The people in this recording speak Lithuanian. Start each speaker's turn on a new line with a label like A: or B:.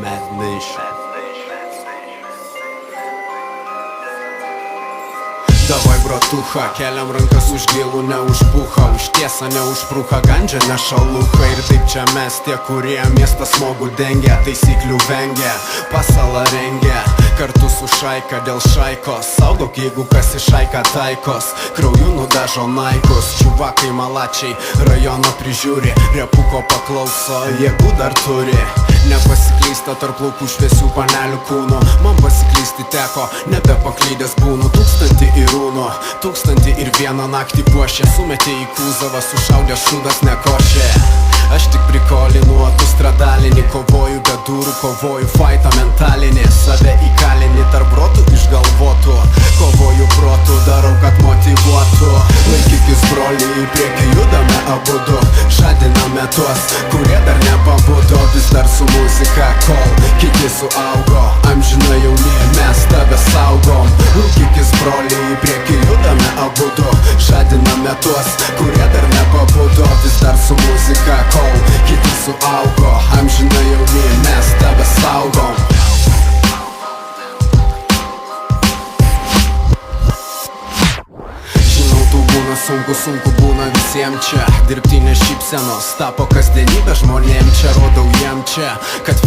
A: Mad Nation. Davai bratucha, keliam rankas už gilų, ne už puchą, už tiesą, ne už prūchą, gandžią, ne šaluchą. Ir taip čia mes tie, kurie miestą smogų dengia, taisyklių vengia, pasalą rengia, kartu su šaika dėl šaikos. Saugok, jeigu kas į šaiką taikos, krauju nudažo naikus. Čiuvakai malačiai rajono prižiūri, repuko paklauso, jėgų dar turi. Nepasiklysta tarp laukų šviesių panelių kūnų. Man pasiklysti teko, nebepaklydęs būnu. 1001 naktį puošė, sumetė į kūzavą, sušaudė šūdas nekošė. Aš tik prikolinu autostradalinį, kovoju be durų, kovoju faitą mentalinį. Save įkalinį tarp brotų išgalvotų, kovoju protų, darau, kad motyvuotų. Laikykis broliai, į priekį judame abudu, žadiname tuos, kurie dar nepabudo. Vis dar su muzika, kol kiti suaugo, amžinai jauni, mes tave saugom. Laikykis broliai, į priekį judame abudu, žadiname tuos, kurie dar nepabudo. Vis dar su muzika, kol kiti suaugo, amžinai jauni, mes tave saugom. Žinau, tu būna sunku būna visiems čia. Dirbtinės šypsenos tapo kasdienybė žmonėm čia, rodau jiem čia, kad